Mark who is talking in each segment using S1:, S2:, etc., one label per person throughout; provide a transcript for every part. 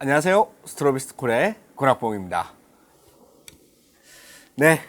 S1: 안녕하세요. 스트로비스콜의 권학봉입니다. 네,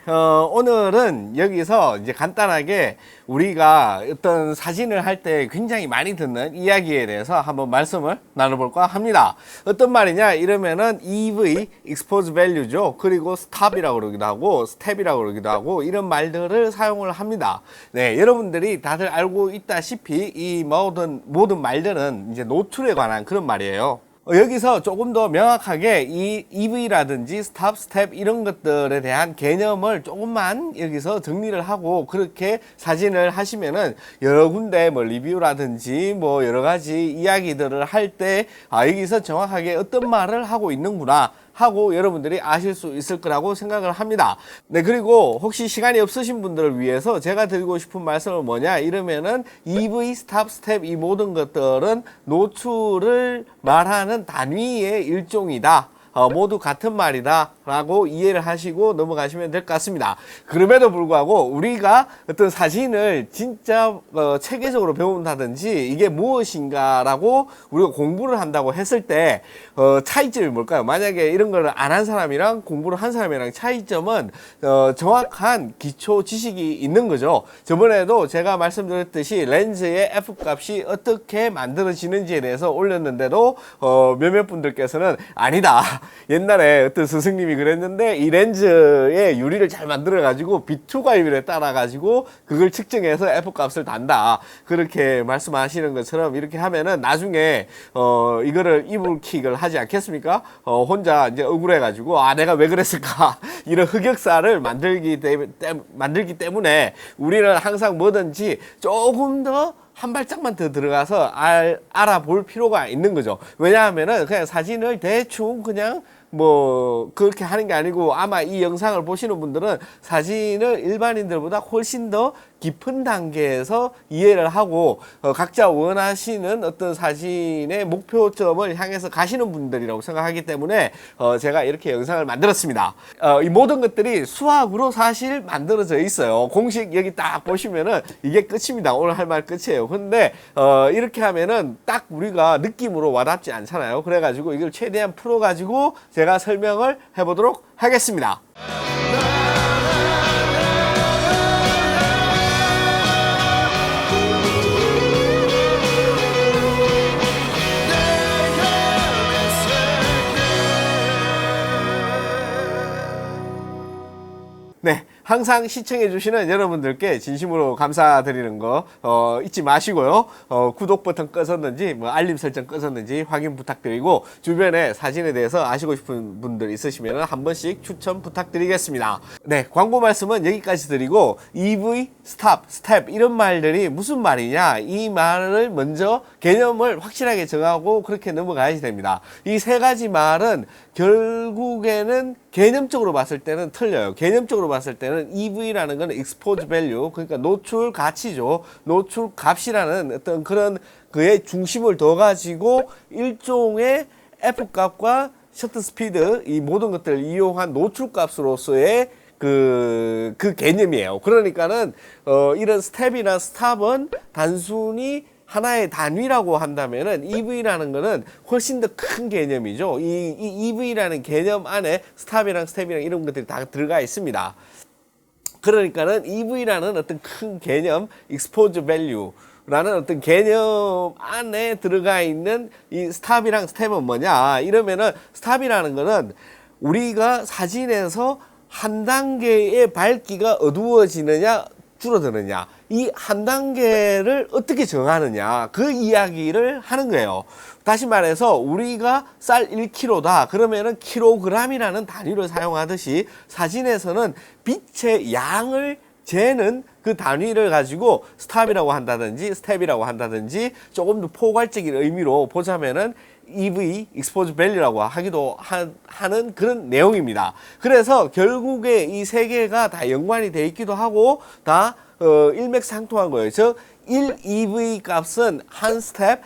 S1: 오늘은 여기서 이제 간단하게 우리가 어떤 사진을 할 때 굉장히 많이 듣는 이야기에 대해서 한번 말씀을 나눠볼까 합니다. 어떤 말이냐 이러면은 EV, Expose Value죠. 그리고 Stop이라고 그러기도 하고 Step이라고 그러기도 하고 이런 말들을 사용을 합니다. 네, 여러분들이 다들 알고 있다시피 이 모든 말들은 이제 노출에 관한 그런 말이에요. 여기서 조금 더 명확하게 이 EV라든지 스탑, 스텝 이런 것들에 대한 개념을 조금만 여기서 정리를 하고 그렇게 사진을 하시면은 여러 군데 뭐 리뷰라든지 뭐 여러 가지 이야기들을 할 때 여기서 정확하게 어떤 말을 하고 있는구나 하고 여러분들이 아실 수 있을 거라고 생각을 합니다. 네, 그리고 혹시 시간이 없으신 분들을 위해서 제가 드리고 싶은 말씀은 뭐냐 이러면은 EV, 스탑, 스텝 이 모든 것들은 노출을 말하는 단위의 일종이다. 모두 같은 말이다 라고 이해를 하시고 넘어가시면 될 것 같습니다. 그럼에도 불구하고 우리가 어떤 사진을 진짜 체계적으로 배운다든지 이게 무엇인가 라고 우리가 공부를 한다고 했을 때 차이점이 뭘까요? 만약에 이런 걸 안 한 사람이랑 공부를 한 사람이랑 차이점은 정확한 기초 지식이 있는 거죠. 저번에도 제가 말씀드렸듯이 렌즈의 F값이 어떻게 만들어지는지에 대해서 올렸는데도 몇몇 분들께서는 아니다, 옛날에 어떤 스승님이 그랬는데 이 렌즈의 유리를 잘 만들어 가지고 B2 가이비를 따라 가지고 그걸 측정해서 F값을 단다, 그렇게 말씀하시는 것처럼 이렇게 하면은 나중에 이거를 이불킥을 하지 않겠습니까? 혼자 이제 억울해 가지고 내가 왜 그랬을까 이런 흑역사를 만들기 때문에 우리는 항상 뭐든지 조금 더 한 발짝만 더 들어가서 알아볼 필요가 있는 거죠. 왜냐하면은 그냥 사진을 대충 그냥 뭐 그렇게 하는 게 아니고 아마 이 영상을 보시는 분들은 사진을 일반인들보다 훨씬 더 깊은 단계에서 이해를 하고 각자 원하시는 어떤 사진의 목표점을 향해서 가시는 분들이라고 생각하기 때문에 제가 이렇게 영상을 만들었습니다. 이 모든 것들이 수학으로 사실 만들어져 있어요. 공식 여기 딱 보시면은 이게 끝입니다. 오늘 할 말 끝이에요. 근데 이렇게 하면은 딱 우리가 느낌으로 와닿지 않잖아요. 그래가지고 이걸 최대한 풀어가지고 제가 설명을 해보도록 하겠습니다. 네, 항상 시청해주시는 여러분들께 진심으로 감사드리는 거 잊지 마시고요. 구독 버튼 끄셨는지 뭐 알림 설정 끄셨는지 확인 부탁드리고 주변에 사진에 대해서 아시고 싶은 분들 있으시면 한 번씩 추천 부탁드리겠습니다. 네, 광고 말씀은 여기까지 드리고 EV, 스탑, 스텝 이런 말들이 무슨 말이냐 이 말을 먼저 개념을 확실하게 정하고 그렇게 넘어가야지 됩니다. 이 세 가지 말은 결국에는 개념적으로 봤을 때는 틀려요. 개념적으로 봤을 때는 EV라는 건 Exposed Value, 그러니까 노출 가치죠. 노출 값이라는 어떤 그런 그의 중심을 둬가지고 일종의 F값과 셔터 스피드 이 모든 것들을 이용한 노출 값으로서의 그 개념이에요. 그러니까는 이런 스텝이나 스탑은 단순히 하나의 단위라고 한다면은 EV라는 거는 훨씬 더 큰 개념이죠. 이 EV라는 개념 안에 스탑이랑 스텝이랑 이런 것들이 다 들어가 있습니다. 그러니까는 EV라는 어떤 큰 개념, Exposed Value 라는 어떤 개념 안에 들어가 있는 이 스탑이랑 스텝은 뭐냐 이러면은 스탑이라는 거는 우리가 사진에서 한 단계의 밝기가 어두워지느냐 줄어드느냐 이 한 단계를 어떻게 정하느냐 그 이야기를 하는 거예요. 다시 말해서 우리가 쌀 1kg다 그러면은 킬로그램이라는 단위를 사용하듯이 사진에서는 빛의 양을 재는 그 단위를 가지고 스탑이라고 한다든지 스텝이라고 한다든지 조금 더 포괄적인 의미로 보자면은 EV, Exposed Value라고 하기도 하는 그런 내용입니다. 그래서 결국에 이 세 개가 다 연관이 돼 있기도 하고 다 일맥상통한 거예요. 즉 1EV 값은 한 스텝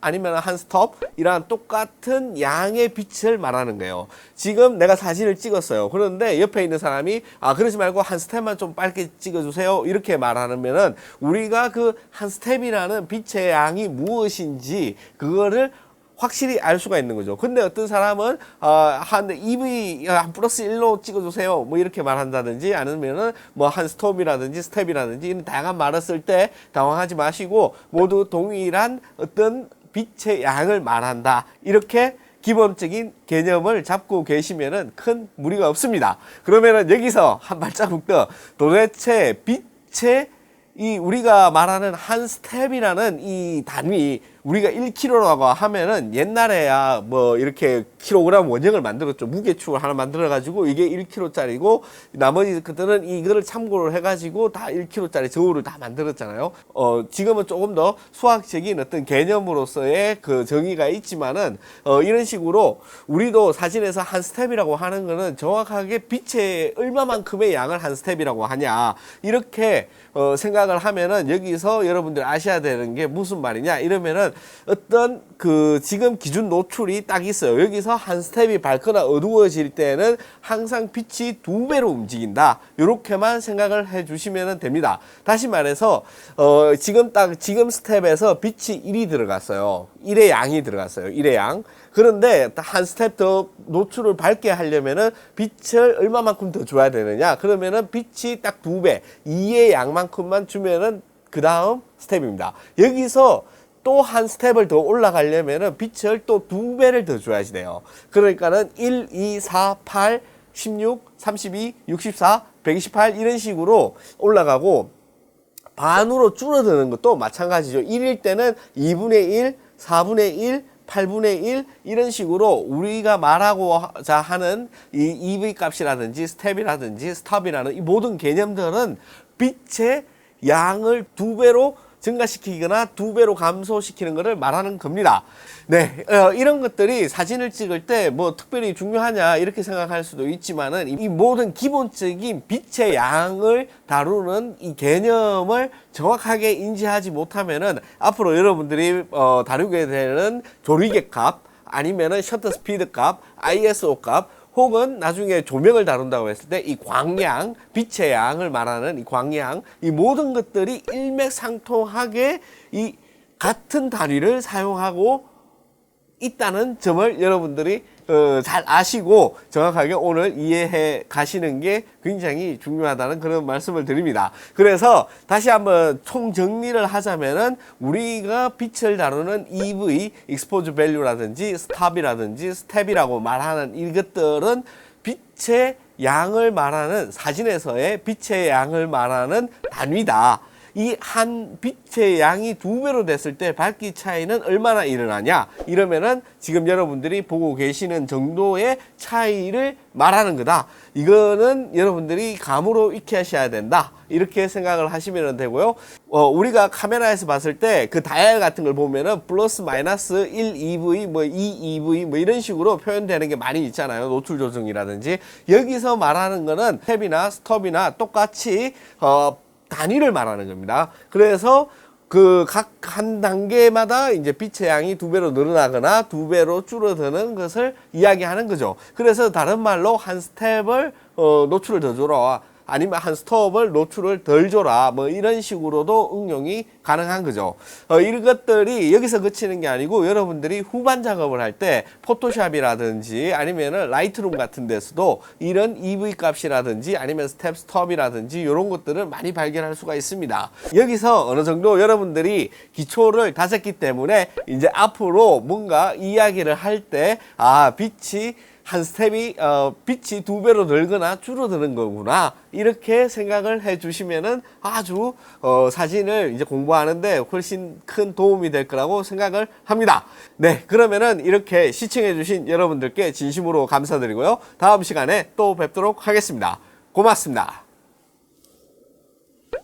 S1: 아니면 한 스톱 이런 똑같은 양의 빛을 말하는 거예요. 지금 내가 사진을 찍었어요. 그런데 옆에 있는 사람이 그러지 말고 한 스텝만 좀 빨리 찍어주세요 이렇게 말하면은 우리가 그 한 스텝이라는 빛의 양이 무엇인지 그거를 확실히 알 수가 있는 거죠. 근데 어떤 사람은 한 EV 한 플러스 1로 찍어주세요 뭐 이렇게 말한다든지, 아니면은 뭐 한 스톱이라든지 스텝이라든지 이런 다양한 말을 쓸 때 당황하지 마시고 모두 동일한 어떤 빛의 양을 말한다, 이렇게 기본적인 개념을 잡고 계시면은 큰 무리가 없습니다. 그러면은 여기서 한 발자국 더, 도대체 빛의 이 우리가 말하는 한 스텝이라는 이 단위, 우리가 1kg라고 하면은 옛날에야 뭐 이렇게 킬로그램 원형을 만들었죠. 무게축을 하나 만들어 가지고 이게 1kg짜리고 나머지 그들은 이거를 참고를 해 가지고 다 1kg짜리 저울을 다 만들었잖아요. 지금은 조금 더 수학적인 어떤 개념으로서의 그 정의가 있지만은 이런 식으로 우리도 사진에서 한 스텝이라고 하는 거는 정확하게 빛의 얼마만큼의 양을 한 스텝이라고 하냐, 이렇게 생각을 하면은 여기서 여러분들 아셔야 되는 게 무슨 말이냐 이러면은, 어떤 그 지금 기준 노출이 딱 있어요. 여기서 한 스텝이 밝거나 어두워질 때는 항상 빛이 2배로 움직인다, 이렇게만 생각을 해 주시면 됩니다. 다시 말해서 지금 스텝에서 빛이 1이 들어갔어요. 1의 양이 들어갔어요. 1의 양. 그런데 한 스텝 더 노출을 밝게 하려면은 빛을 얼마만큼 더 줘야 되느냐, 그러면은 빛이 딱 2배, 2의 양만큼만 주면은 그 다음 스텝입니다. 여기서 또 한 스텝을 더 올라가려면은 빛을 또 2배를 더 줘야지 돼요. 그러니까는 1, 2, 4, 8, 16, 32, 64, 128 이런 식으로 올라가고, 반으로 줄어드는 것도 마찬가지죠. 1일 때는 2분의 1, 4분의 1, 8분의 1 이런 식으로 우리가 말하고자 하는 이 EV 값이라든지 스텝이라든지 스탑이라는 이 모든 개념들은 빛의 양을 2배로 증가시키거나 2배로 감소시키는 것을 말하는 겁니다. 네, 이런 것들이 사진을 찍을 때 뭐 특별히 중요하냐 이렇게 생각할 수도 있지만은, 이 모든 기본적인 빛의 양을 다루는 이 개념을 정확하게 인지하지 못하면은 앞으로 여러분들이 다루게 되는 조리개 값, 아니면은 셔터 스피드 값, ISO 값, 혹은 나중에 조명을 다룬다고 했을 때 이 광량, 빛의 양을 말하는 이 광량, 이 모든 것들이 일맥상통하게 이 같은 단위를 사용하고 있다는 점을 여러분들이 잘 아시고 정확하게 오늘 이해해 가시는 게 굉장히 중요하다는 그런 말씀을 드립니다. 그래서 다시 한번 총정리를 하자면은, 우리가 빛을 다루는 EV, Exposure Value라든지 스탑이라든지 스텝이라고 말하는 이것들은 빛의 양을 말하는, 사진에서의 빛의 양을 말하는 단위다. 이 한 빛의 양이 2배로 됐을 때 밝기 차이는 얼마나 일어나냐, 이러면은 지금 여러분들이 보고 계시는 정도의 차이를 말하는 거다. 이거는 여러분들이 감으로 익히셔야 된다, 이렇게 생각을 하시면 되고요. 우리가 카메라에서 봤을 때 그 다이얼 같은 걸 보면은 플러스 마이너스 1 EV, 뭐 2 EV 뭐 이런 식으로 표현되는 게 많이 있잖아요. 노출 조정이라든지. 여기서 말하는 거는 탭이나 스톱이나 똑같이 단위를 말하는 겁니다. 그래서 그 각 한 단계마다 이제 빛의 양이 2배로 늘어나거나 2배로 줄어드는 것을 이야기하는 거죠. 그래서 다른 말로 한 스텝을 노출을 더 줘라, 아니면 한 스톱을 노출을 덜 줘라, 뭐 이런 식으로도 응용이 가능한 거죠. 이런 것들이 여기서 그치는 게 아니고, 여러분들이 후반 작업을 할 때 포토샵이라든지 아니면은 라이트룸 같은 데서도 이런 EV 값이라든지 아니면 스텝 스톱이라든지 이런 것들을 많이 발견할 수가 있습니다. 여기서 어느 정도 여러분들이 기초를 다졌기 때문에 이제 앞으로 뭔가 이야기를 할 때 빛이 한 스텝이 빛이 2배로 늘거나 줄어드는 거구나, 이렇게 생각을 해 주시면은 아주 사진을 이제 공부하는데 훨씬 큰 도움이 될 거라고 생각을 합니다. 네, 그러면은 이렇게 시청해 주신 여러분들께 진심으로 감사드리고요. 다음 시간에 또 뵙도록 하겠습니다. 고맙습니다.